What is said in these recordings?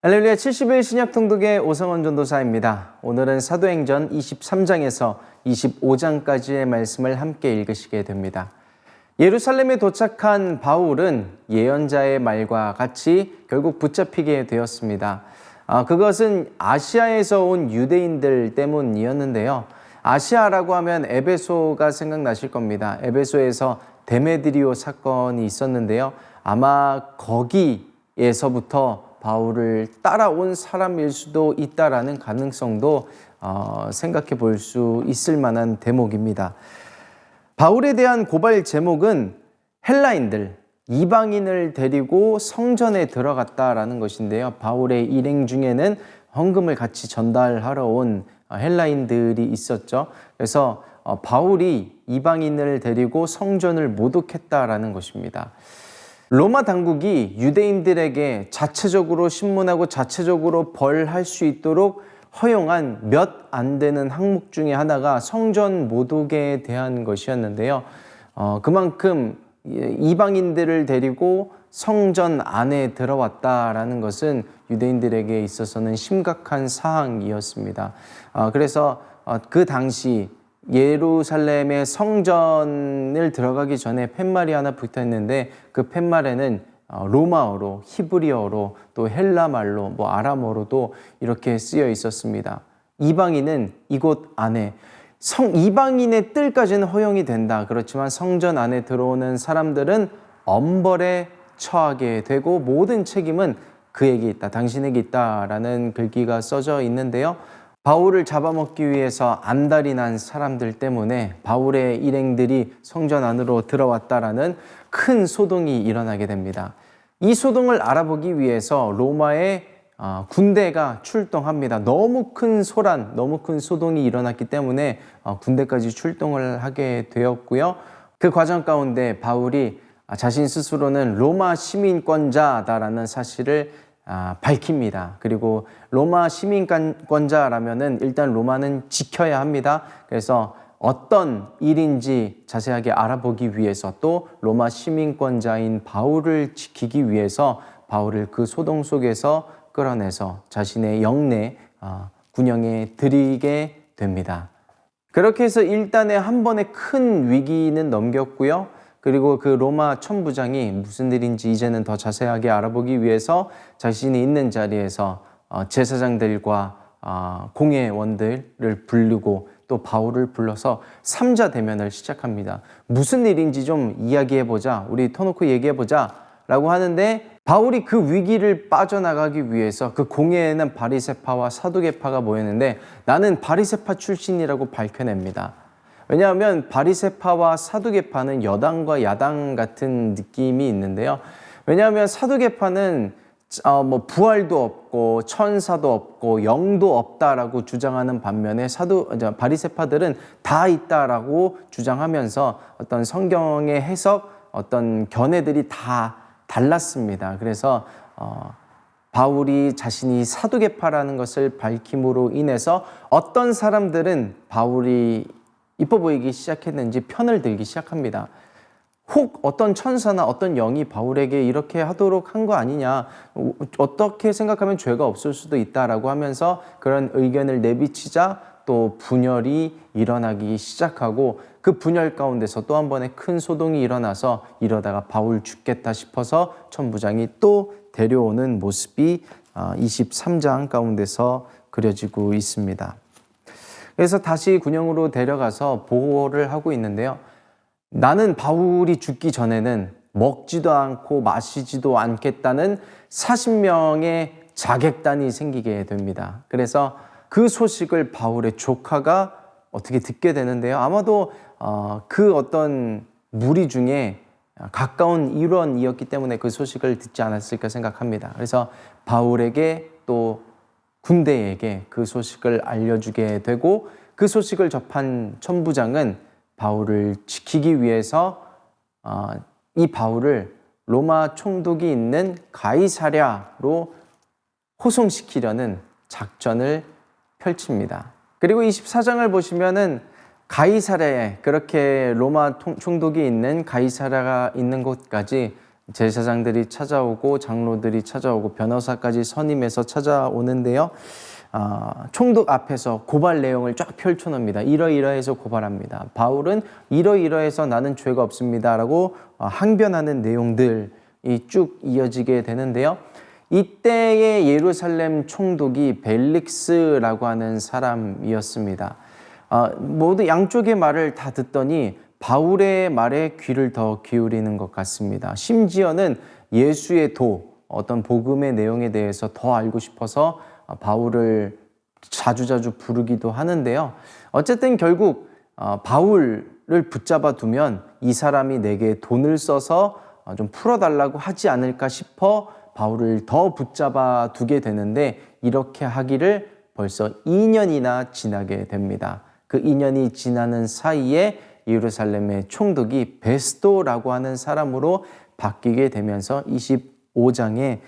할렐루야. 70일 신약 통독의 오성원 전도사입니다. 오늘은 사도행전 23장에서 25장까지의 말씀을 함께 읽으시게 됩니다. 예루살렘에 도착한 바울은 예언자의 말과 같이 결국 붙잡히게 되었습니다. 그것은 아시아에서 온 유대인들 때문이었는데요. 아시아라고 하면 에베소가 생각나실 겁니다. 에베소에서 데메드리오 사건이 있었는데요. 아마 거기에서부터 바울을 따라온 사람일 수도 있다라는 가능성도 생각해 볼 수 있을 만한 대목입니다. 바울에 대한 고발 제목은 헬라인들, 이방인을 데리고 성전에 들어갔다라는 것인데요. 바울의 일행 중에는 헌금을 같이 전달하러 온 헬라인들이 있었죠. 그래서 바울이 이방인을 데리고 성전을 모독했다라는 것입니다. 로마 당국이 유대인들에게 자체적으로 신문하고 자체적으로 벌할 수 있도록 허용한 몇 안 되는 항목 중에 하나가 성전 모독에 대한 것이었는데요. 그만큼 이방인들을 데리고 성전 안에 들어왔다라는 것은 유대인들에게 있어서는 심각한 사항이었습니다. 그래서 그 당시 예루살렘의 성전을 들어가기 전에 팻말이 하나 붙어 있는데 그 팻말에는 로마어로, 히브리어로, 또 헬라말로, 아람어로도 이렇게 쓰여 있었습니다. 이방인은 이곳 안에 이방인의 뜰까지는 허용이 된다. 그렇지만 성전 안에 들어오는 사람들은 엄벌에 처하게 되고 모든 책임은 그에게 있다, 당신에게 있다라는 글귀가 써져 있는데요. 바울을 잡아먹기 위해서 안달이 난 사람들 때문에 바울의 일행들이 성전 안으로 들어왔다라는 큰 소동이 일어나게 됩니다. 이 소동을 알아보기 위해서 로마의 군대가 출동합니다. 너무 큰 소란, 너무 큰 소동이 일어났기 때문에 군대까지 출동을 하게 되었고요. 그 과정 가운데 바울이 자신 스스로는 로마 시민권자다라는 사실을 밝힙니다. 그리고 로마 시민권자라면은 일단 로마는 지켜야 합니다. 그래서 어떤 일인지 자세하게 알아보기 위해서 또 로마 시민권자인 바울을 지키기 위해서 바울을 그 소동 속에서 끌어내서 자신의 영내 군영에 들이게 됩니다. 그렇게 해서 일단의 한 번의 큰 위기는 넘겼고요. 그리고 그 로마 천부장이 무슨 일인지 이제는 더 자세하게 알아보기 위해서 자신이 있는 자리에서 제사장들과 공회원들을 부르고 또 바울을 불러서 3자 대면을 시작합니다. 무슨 일인지 좀 이야기해보자, 우리 터놓고 얘기해보자 라고 하는데 바울이 그 위기를 빠져나가기 위해서 그 공회에는 바리새파와 사두개파가 모였는데 나는 바리새파 출신이라고 밝혀냅니다. 왜냐하면 바리새파와 사두개파는 여당과 야당 같은 느낌이 있는데요. 왜냐하면 사두개파는 부활도 없고 천사도 없고 영도 없다라고 주장하는 반면에 바리새파들은 다 있다라고 주장하면서 어떤 성경의 해석, 어떤 견해들이 다 달랐습니다. 그래서 바울이 자신이 사두개파라는 것을 밝힘으로 인해서 어떤 사람들은 바울이 이뻐 보이기 시작했는지 편을 들기 시작합니다. 혹 어떤 천사나 어떤 영이 바울에게 이렇게 하도록 한 거 아니냐, 어떻게 생각하면 죄가 없을 수도 있다라고 하면서 그런 의견을 내비치자 또 분열이 일어나기 시작하고 그 분열 가운데서 또 한 번의 큰 소동이 일어나서 이러다가 바울 죽겠다 싶어서 천부장이 또 데려오는 모습이 23장 가운데서 그려지고 있습니다. 그래서 다시 군영으로 데려가서 보호를 하고 있는데요. 나는 바울이 죽기 전에는 먹지도 않고 마시지도 않겠다는 40명의 자객단이 생기게 됩니다. 그래서 그 소식을 바울의 조카가 어떻게 듣게 되는데요. 아마도 그 어떤 무리 중에 가까운 일원이었기 때문에 그 소식을 듣지 않았을까 생각합니다. 그래서 바울에게 또 군대에게 그 소식을 알려주게 되고 그 소식을 접한 천부장은 바울을 지키기 위해서 이 바울을 로마 총독이 있는 가이사랴로 호송시키려는 작전을 펼칩니다. 그리고 24장을 보시면은 가이사랴에, 그렇게 로마 총독이 있는 가이사랴가 있는 곳까지 제사장들이 찾아오고 장로들이 찾아오고 변호사까지 선임해서 찾아오는데요. 총독 앞에서 고발 내용을 쫙 펼쳐놓습니다. 이러이러해서 고발합니다. 바울은 이러이러해서 나는 죄가 없습니다 라고 항변하는 내용들이 쭉 이어지게 되는데요. 이때의 예루살렘 총독이 벨릭스라고 하는 사람이었습니다. 모두 양쪽의 말을 다 듣더니 바울의 말에 귀를 더 기울이는 것 같습니다. 심지어는 예수의 어떤 복음의 내용에 대해서 더 알고 싶어서 바울을 자주자주 부르기도 하는데요. 어쨌든 결국 바울을 붙잡아 두면 이 사람이 내게 돈을 써서 좀 풀어달라고 하지 않을까 싶어 바울을 더 붙잡아 두게 되는데 이렇게 하기를 벌써 2년이나 지나게 됩니다. 그 2년이 지나는 사이에 예루살렘의 총독이 베스도라고 하는 사람으로 바뀌게 되면서 25장의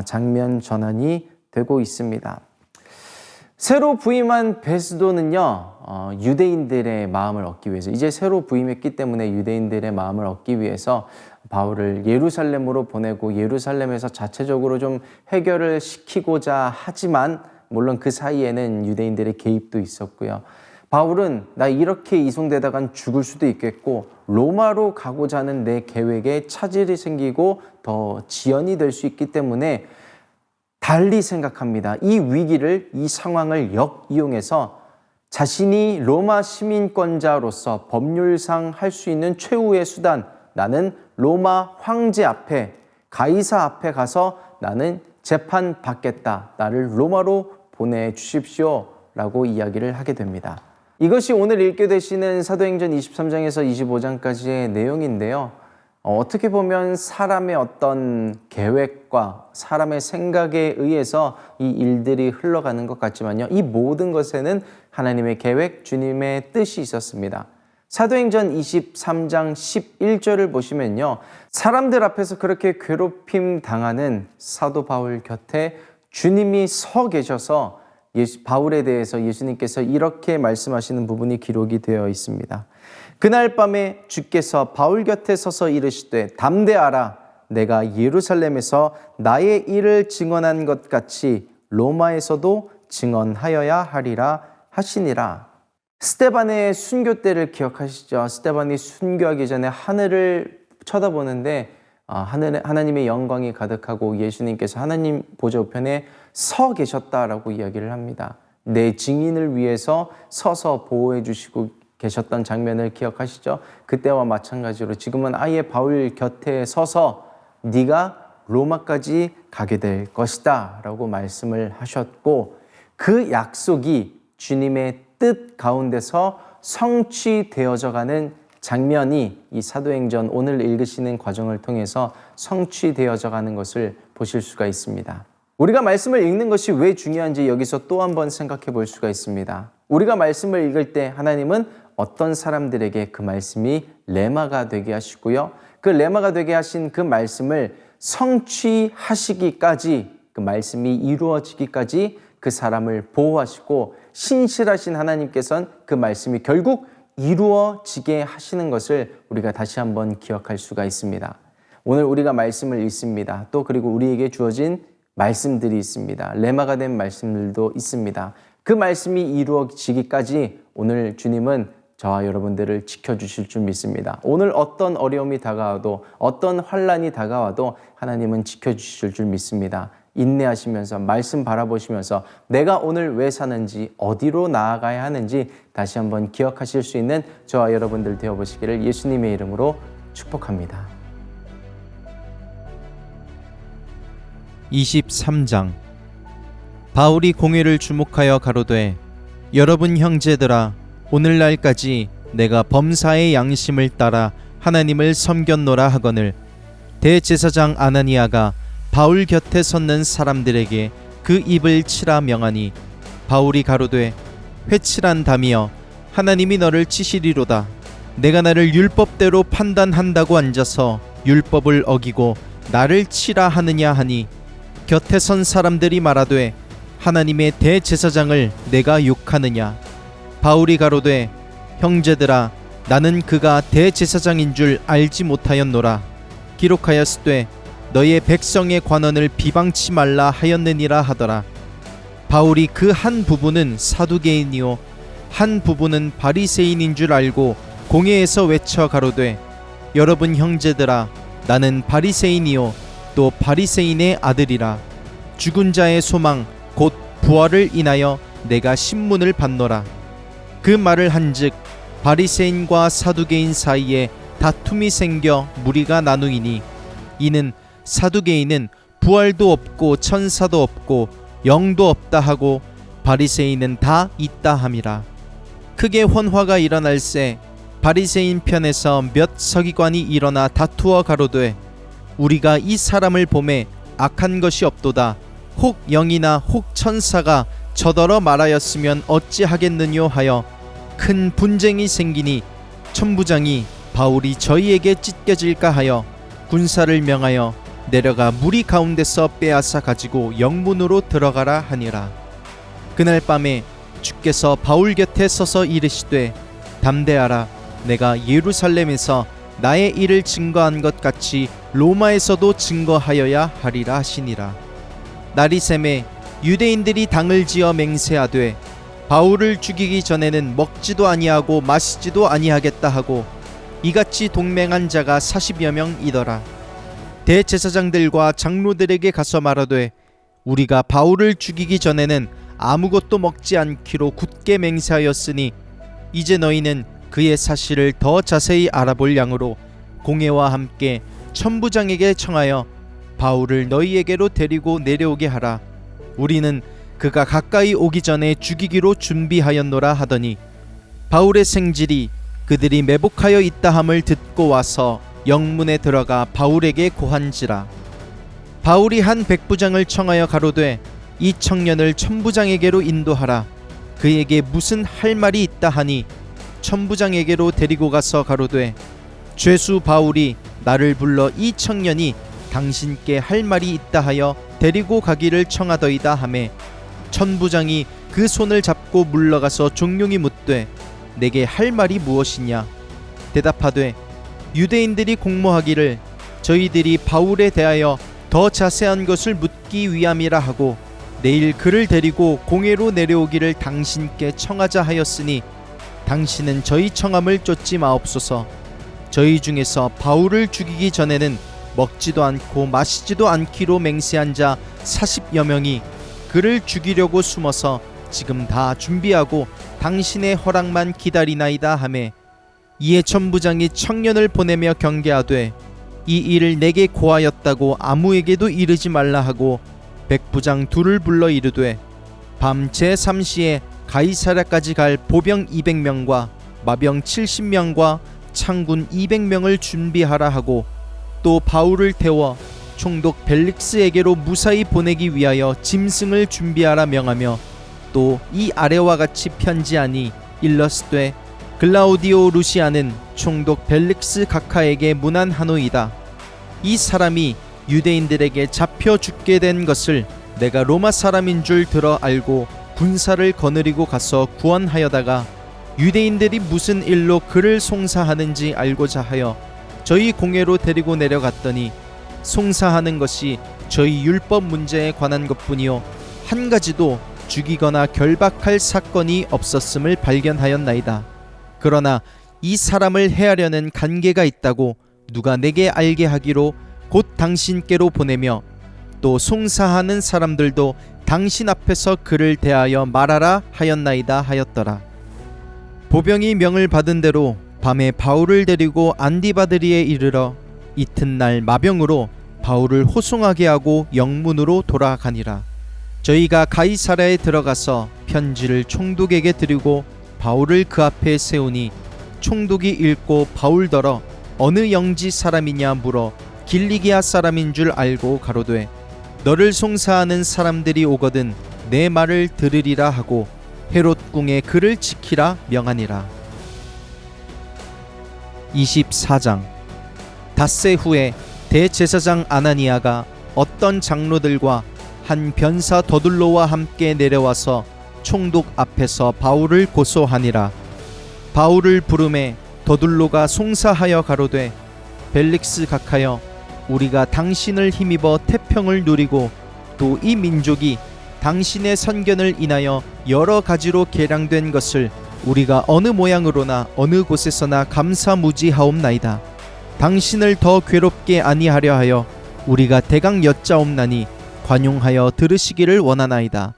장면 전환이 되고 있습니다. 새로 부임한 베스도는요, 유대인들의 마음을 얻기 위해서, 이제 새로 부임했기 때문에 유대인들의 마음을 얻기 위해서 바울을 예루살렘으로 보내고 예루살렘에서 자체적으로 좀 해결을 시키고자 하지만 물론 그 사이에는 유대인들의 개입도 있었고요. 바울은 나 이렇게 이송되다간 죽을 수도 있겠고 로마로 가고자 하는 내 계획에 차질이 생기고 더 지연이 될 수 있기 때문에 달리 생각합니다. 이 위기를, 이 상황을 역이용해서 자신이 로마 시민권자로서 법률상 할 수 있는 최후의 수단, 나는 로마 황제 앞에, 가이사 앞에 가서 나는 재판 받겠다. 나를 로마로 보내주십시오. 라고 이야기를 하게 됩니다. 이것이 오늘 읽게 되시는 사도행전 23장에서 25장까지의 내용인데요. 어떻게 보면 사람의 어떤 계획과 사람의 생각에 의해서 이 일들이 흘러가는 것 같지만요. 이 모든 것에는 하나님의 계획, 주님의 뜻이 있었습니다. 사도행전 23장 11절을 보시면요. 사람들 앞에서 그렇게 괴롭힘 당하는 사도 바울 곁에 주님이 서 계셔서 바울에 대해서 예수님께서 이렇게 말씀하시는 부분이 기록이 되어 있습니다. 그날 밤에 주께서 바울 곁에 서서 이르시되 담대하라. 내가 예루살렘에서 나의 일을 증언한 것 같이 로마에서도 증언하여야 하리라 하시니라. 스데반의 순교 때를 기억하시죠? 스데반이 순교하기 전에 하늘을 쳐다보는데 하나님의 영광이 가득하고 예수님께서 하나님 보좌 우편에 서 계셨다라고 이야기를 합니다. 내 증인을 위해서 서서 보호해 주시고 계셨던 장면을 기억하시죠? 그때와 마찬가지로 지금은 아예 바울 곁에 서서 네가 로마까지 가게 될 것이다 라고 말씀을 하셨고 그 약속이 주님의 뜻 가운데서 성취되어져 가는 장면이 이 사도행전 오늘 읽으시는 과정을 통해서 성취되어져 가는 것을 보실 수가 있습니다. 우리가 말씀을 읽는 것이 왜 중요한지 여기서 또 한 번 생각해 볼 수가 있습니다. 우리가 말씀을 읽을 때 하나님은 어떤 사람들에게 그 말씀이 레마가 되게 하시고요. 그 레마가 되게 하신 그 말씀을 성취하시기까지, 그 말씀이 이루어지기까지 그 사람을 보호하시고 신실하신 하나님께서는 그 말씀이 결국 이루어지게 하시는 것을 우리가 다시 한번 기억할 수가 있습니다. 오늘 우리가 말씀을 읽습니다. 또 그리고 우리에게 주어진 말씀들이 있습니다. 레마가 된 말씀들도 있습니다. 그 말씀이 이루어지기까지 오늘 주님은 저와 여러분들을 지켜주실 줄 믿습니다. 오늘 어떤 어려움이 다가와도 어떤 환난이 다가와도 하나님은 지켜주실 줄 믿습니다. 인내하시면서 말씀 바라보시면서 내가 오늘 왜 사는지 어디로 나아가야 하는지 다시 한번 기억하실 수 있는 저와 여러분들 되어보시기를 예수님의 이름으로 축복합니다. 23장 바울이 공회를 주목하여 가로되 여러분 형제들아 오늘날까지 내가 범사의 양심을 따라 하나님을 섬겼노라 하거늘 대제사장 아나니아가 바울 곁에 섰는 사람들에게 그 입을 치라 명하니 바울이 가로되 회칠한 담이여 하나님이 너를 치시리로다. 내가 나를 율법대로 판단한다고 앉아서 율법을 어기고 나를 치라 하느냐 하니 곁에 선 사람들이 말하되 하나님의 대제사장을 내가 욕하느냐. 바울이 가로되 형제들아 나는 그가 대제사장인 줄 알지 못하였노라. 기록하였으되 너의 백성의 관원을 비방치 말라 하였느니라 하더라. 바울이 그 한 부분은 사두개인이요 한 부분은 바리새인인 줄 알고 공회에서 외쳐 가로되 여러분 형제들아 나는 바리새인이요 또 바리새인의 아들이라. 죽은 자의 소망 곧 부활을 인하여 내가 신문을 받노라. 그 말을 한즉 바리새인과 사두개인 사이에 다툼이 생겨 무리가 나누이니 이는 사두개인은 부활도 없고 천사도 없고 영도 없다 하고 바리새인은 다 있다 함이라. 크게 혼화가 일어날새 바리새인 편에서 몇 서기관이 일어나 다투어 가로되 우리가 이 사람을 보매 악한 것이 없도다. 혹 영이나 혹 천사가 저더러 말하였으면 어찌하겠느뇨 하여 큰 분쟁이 생기니 천부장이 바울이 저희에게 찢겨질까 하여 군사를 명하여 내려가 무리 가운데서 빼앗아 가지고 영문으로 들어가라 하니라. 그날 밤에 주께서 바울 곁에 서서 이르시되 담대하라. 내가 예루살렘에서 나의 일을 증거한 것 같이 로마에서도 증거하여야 하리라 하시니라. 날이 새매 유대인들이 당을 지어 맹세하되 바울을 죽이기 전에는 먹지도 아니하고 마시지도 아니하겠다 하고 이같이 동맹한 자가 40여 명이더라. 대제사장들과 장로들에게 가서 말하되 우리가 바울을 죽이기 전에는 아무것도 먹지 않기로 굳게 맹세하였으니 이제 너희는 그의 사실을 더 자세히 알아볼 양으로 공회와 함께 천부장에게 청하여 바울을 너희에게로 데리고 내려오게 하라. 우리는 그가 가까이 오기 전에 죽이기로 준비하였노라 하더니 바울의 생질이 그들이 매복하여 있다함을 듣고 와서 영문에 들어가 바울에게 고한지라. 바울이 한 백부장을 청하여 가로되 이 청년을 천부장에게로 인도하라. 그에게 무슨 할 말이 있다 하니 천부장에게로 데리고 가서 가로되 죄수 바울이 나를 불러 이 청년이 당신께 할 말이 있다 하여 데리고 가기를 청하더이다 하매 천부장이 그 손을 잡고 물러가서 종용이 묻되 내게 할 말이 무엇이냐. 대답하되 유대인들이 공모하기를 저희들이 바울에 대하여 더 자세한 것을 묻기 위함이라 하고 내일 그를 데리고 공회로 내려오기를 당신께 청하자 하였으니 당신은 저희 청함을 쫓지 마옵소서. 저희 중에서 바울을 죽이기 전에는 먹지도 않고 마시지도 않기로 맹세한 자 40여 명이 그를 죽이려고 숨어서 지금 다 준비하고 당신의 허락만 기다리나이다 하매 이에 천부장이 청년을 보내며 경계하되 이 일을 내게 고하였다고 아무에게도 이르지 말라 하고 백부장 둘을 불러 이르되 밤 제3시에 가이사랴까지 갈 보병 200명과 마병 70명과 창군 200명을 준비하라 하고 또 바울을 태워 총독 벨릭스에게로 무사히 보내기 위하여 짐승을 준비하라 명하며 또 이 아래와 같이 편지하니 일러스되 글라우디오 루시아는 총독 벨릭스 각하에게 문안하노이다. 이 사람이 유대인들에게 잡혀 죽게 된 것을 내가 로마 사람인 줄 들어 알고 군사를 거느리고 가서 구원하여다가 유대인들이 무슨 일로 그를 송사하는지 알고자 하여 저희 공회로 데리고 내려갔더니 송사하는 것이 저희 율법 문제에 관한 것뿐이요 한 가지도 죽이거나 결박할 사건이 없었음을 발견하였나이다. 그러나 이 사람을 해하려는 간계가 있다고 누가 내게 알게 하기로 곧 당신께로 보내며 또 송사하는 사람들도 당신 앞에서 그를 대하여 말하라 하였나이다 하였더라. 보병이 명을 받은 대로 밤에 바울을 데리고 안디바드리에 이르러 이튿날 마병으로 바울을 호송하게 하고 영문으로 돌아가니라. 저희가 가이사랴에 들어가서 편지를 총독에게 드리고 바울을 그 앞에 세우니 총독이 읽고 바울더러 어느 영지 사람이냐 물어 길리기아 사람인 줄 알고 가로되 너를 송사하는 사람들이 오거든 내 말을 들으리라 하고 헤롯 궁에 그를 지키라 명하니라. 24장. 닷새 후에 대제사장 아나니아가 어떤 장로들과 한 변사 더둘로와 함께 내려와서 총독 앞에서 바울을 고소하니라. 바울을 부르매 더둘로가 송사하여 가로되 벨릭스 각하여 우리가 당신을 힘입어 태평을 누리고 또 이 민족이 당신의 선견을 인하여 여러 가지로 개량된 것을 우리가 어느 모양으로나 어느 곳에서나 감사무지하옵나이다. 당신을 더 괴롭게 아니하려 하여 우리가 대강 여짜옵나니 관용하여 들으시기를 원하나이다.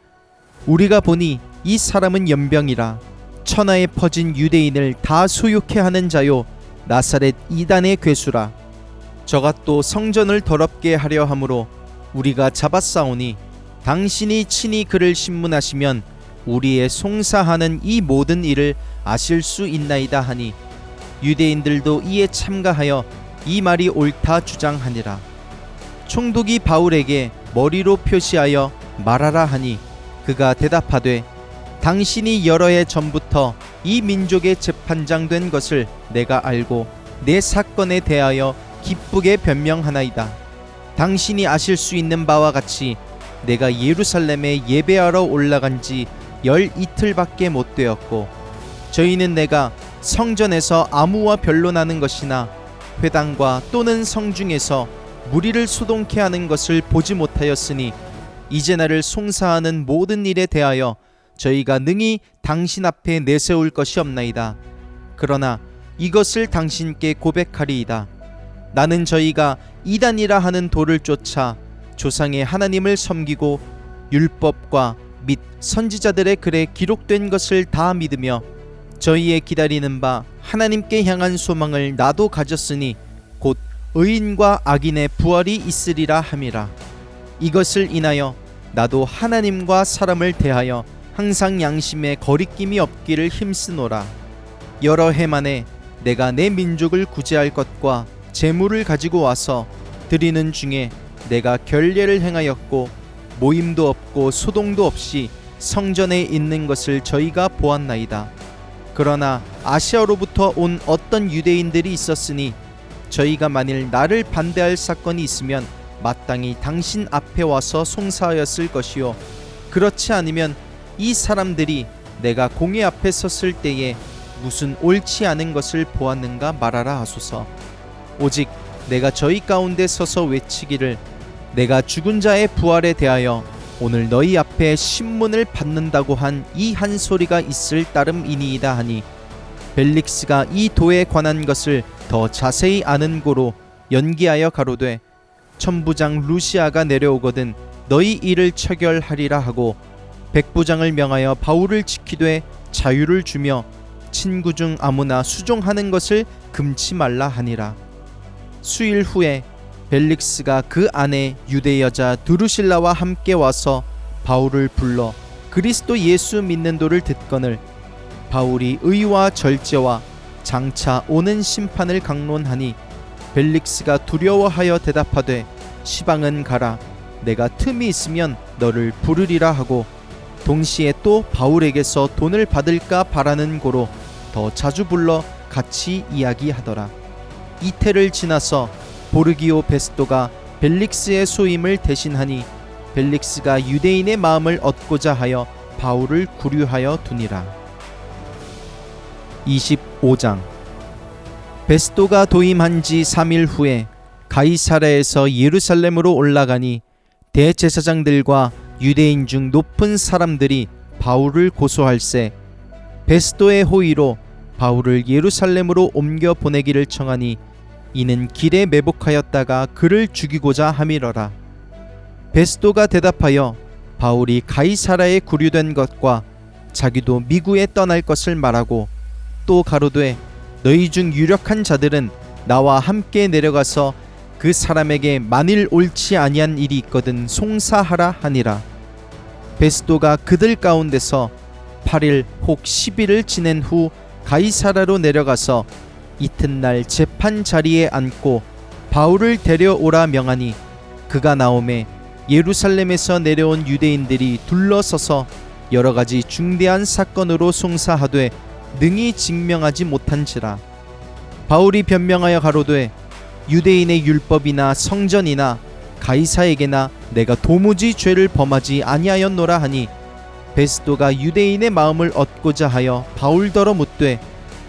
우리가 보니 이 사람은 연병이라 천하에 퍼진 유대인을 다 소욕해 하는 자요 나사렛 이단의 괴수라. 저가 또 성전을 더럽게 하려 함으로 우리가 잡았사오니 당신이 친히 그를 신문하시면 우리의 송사하는 이 모든 일을 아실 수 있나이다 하니 유대인들도 이에 참가하여 이 말이 옳다 주장하니라. 총독이 바울에게 머리로 표시하여 말하라 하니 그가 대답하되 당신이 여러 해 전부터 이 민족의 재판장 된 것을 내가 알고 내 사건에 대하여 기쁘게 변명하나이다. 당신이 아실 수 있는 바와 같이 내가 예루살렘에 예배하러 올라간 지 12틀밖에 못 되었고 저희는 내가 성전에서 아무와 변론하는 것이나 회당과 또는 성중에서 무리를 소동케 하는 것을 보지 못하였으니 이제 나를 송사하는 모든 일에 대하여 저희가 능히 당신 앞에 내세울 것이 없나이다. 그러나 이것을 당신께 고백하리이다. 나는 저희가 이단이라 하는 도를 쫓아 조상의 하나님을 섬기고 율법과 및 선지자들의 글에 기록된 것을 다 믿으며 저희의 기다리는 바 하나님께 향한 소망을 나도 가졌으니 곧 의인과 악인의 부활이 있으리라 함이라. 이것을 인하여 나도 하나님과 사람을 대하여 항상 양심에 거리낌이 없기를 힘쓰노라. 여러 해 만에 내가 내 민족을 구제할 것과 재물을 가지고 와서 드리는 중에 내가 결례를 행하였고 모임도 없고 소동도 없이 성전에 있는 것을 저희가 보았나이다. 그러나 아시아로부터 온 어떤 유대인들이 있었으니 저희가 만일 나를 반대할 사건이 있으면 마땅히 당신 앞에 와서 송사하였을 것이요 그렇지 않으면 이 사람들이 내가 공회 앞에 섰을 때에 무슨 옳지 않은 것을 보았는가 말하라 하소서. 오직 내가 저희 가운데 서서 외치기를 내가 죽은 자의 부활에 대하여 오늘 너희 앞에 신문을 받는다고 한 이 한 소리가 있을 따름이니이다 하니 벨릭스가 이 도에 관한 것을 더 자세히 아는 고로 연기하여 가로되 천부장 루시아가 내려오거든 너희 일을 처결하리라 하고 백부장을 명하여 바울을 지키되 자유를 주며 친구 중 아무나 수종하는 것을 금치 말라 하니라. 수일 후에 벨릭스가 그 안에 유대 여자 두루실라와 함께 와서 바울을 불러 그리스도 예수 믿는 도를 듣거늘 바울이 의와 절제와 장차 오는 심판을 강론하니 벨릭스가 두려워하여 대답하되 시방은 가라 내가 틈이 있으면 너를 부르리라 하고 동시에 또 바울에게서 돈을 받을까 바라는 고로 더 자주 불러 같이 이야기하더라. 이태를 지나서 보르기오 베스토가 벨릭스의 소임을 대신하니 벨릭스가 유대인의 마음을 얻고자 하여 바울을 구류하여 두니라. 25장 베스토가 도임한 지 3일 후에 가이사랴에서 예루살렘으로 올라가니 대제사장들과 유대인 중 높은 사람들이 바울을 고소할세 베스토의 호의로 바울을 예루살렘으로 옮겨 보내기를 청하니 이는 길에 매복하였다가 그를 죽이고자 함이러라. 베스토가 대답하여 바울이 가이사랴에 구류된 것과 자기도 미국에 떠날 것을 말하고 또 가로되 너희 중 유력한 자들은 나와 함께 내려가서 그 사람에게 만일 옳지 아니한 일이 있거든 송사하라 하니라. 베스토가 그들 가운데서 8일 혹 10일을 지낸 후 가이사랴로 내려가서 이튿날 재판 자리에 앉고 바울을 데려오라 명하니 그가 나오매 예루살렘에서 내려온 유대인들이 둘러서서 여러 가지 중대한 사건으로 송사하되 능히 증명하지 못한지라. 바울이 변명하여 가로되 유대인의 율법이나 성전이나 가이사에게나 내가 도무지 죄를 범하지 아니하였노라 하니 베스도가 유대인의 마음을 얻고자 하여 바울더러 묻되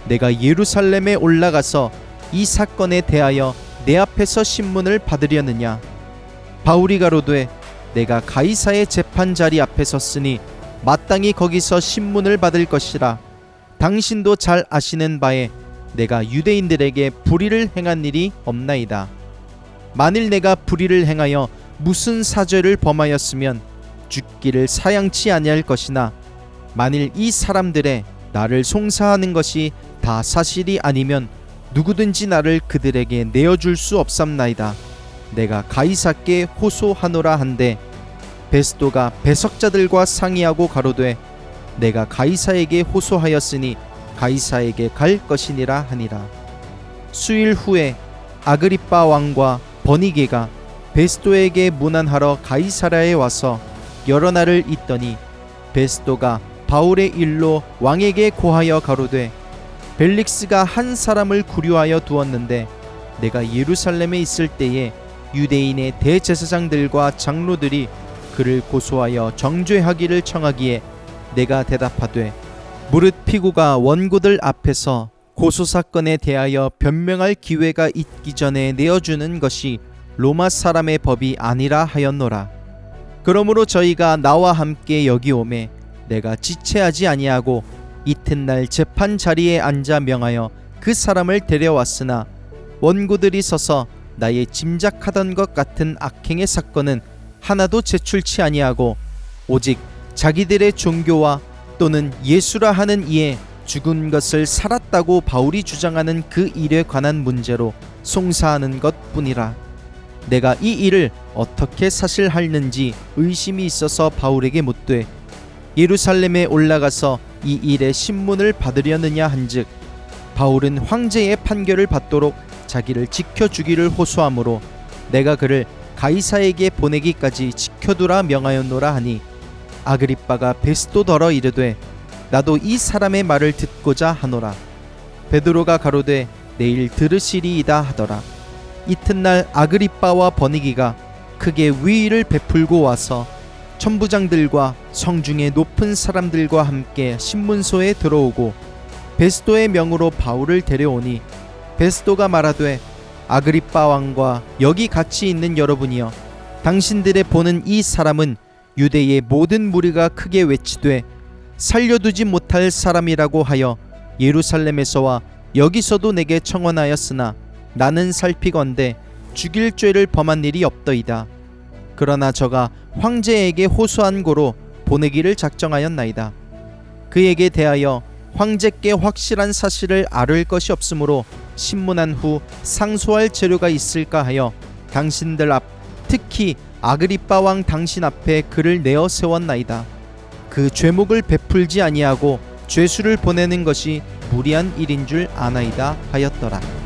내가 예루살렘에 올라가서 이 사건에 대하여 내 앞에서 신문을 받으려느냐? 바울이 가로되 내가 가이사의 재판 자리 앞에 섰으니 마땅히 거기서 신문을 받을 것이라. 당신도 잘 아시는 바에 내가 유대인들에게 불의를 행한 일이 없나이다. 만일 내가 불의를 행하여 무슨 사죄를 범하였으면 죽기를 사양치 아니할 것이나 만일 이 사람들의 나를 송사하는 것이 다 사실이 아니면 누구든지 나를 그들에게 내어줄 수 없삼나이다. 내가 가이사께 호소하노라 한데 베스도가 배석자들과 상의하고 가로되 내가 가이사에게 호소하였으니 가이사에게 갈 것이니라 하니라. 수일 후에 아그리빠 왕과 버니게가 베스도에게 문안하러 가이사랴에 와서 여러 날을 있더니 베스도가 바울의 일로 왕에게 고하여 가로되 벨릭스가 한 사람을 구류하여 두었는데 내가 예루살렘에 있을 때에 유대인의 대제사장들과 장로들이 그를 고소하여 정죄하기를 청하기에 내가 대답하되 무릇 피고가 원고들 앞에서 고소사건에 대하여 변명할 기회가 있기 전에 내어주는 것이 로마 사람의 법이 아니라 하였노라. 그러므로 저희가 나와 함께 여기 오매 내가 지체하지 아니하고 이튿날 재판 자리에 앉아 명하여 그 사람을 데려왔으나 원고들이 서서 나의 짐작하던 것 같은 악행의 사건은 하나도 제출치 아니하고 오직 자기들의 종교와 또는 예수라 하는 이에 죽은 것을 살았다고 바울이 주장하는 그 일에 관한 문제로 송사하는 것뿐이라. 내가 이 일을 어떻게 사실하는지 의심이 있어서 바울에게 묻되 예루살렘에 올라가서 이 일의 신문을 받으려느냐 한즉 바울은 황제의 판결을 받도록 자기를 지켜주기를 호소하므로 내가 그를 가이사에게 보내기까지 지켜두라 명하였노라 하니 아그리빠가 베스도더러 이르되 나도 이 사람의 말을 듣고자 하노라. 베드로가 가로되 내일 들으시리이다 하더라. 이튿날 아그리빠와 버니기가 크게 위의를 베풀고 와서 천부장들과 성중의 높은 사람들과 함께 신문소에 들어오고 베스도의 명으로 바울을 데려오니 베스도가 말하되 아그리빠 왕과 여기 같이 있는 여러분이여 당신들의 보는 이 사람은 유대의 모든 무리가 크게 외치되 살려두지 못할 사람이라고 하여 예루살렘에서와 여기서도 내게 청원하였으나 나는 살피건대 죽일 죄를 범한 일이 없더이다. 그러나 저가 황제에게 호소한 고로 보내기를 작정하였나이다. 그에게 대하여 황제께 확실한 사실을 아를 것이 없으므로 신문한 후 상소할 재료가 있을까 하여 당신들 앞 특히 아그리빠 왕 당신 앞에 그를 내어 세웠나이다. 그 죄목을 베풀지 아니하고 죄수를 보내는 것이 무리한 일인 줄 아나이다 하였더라.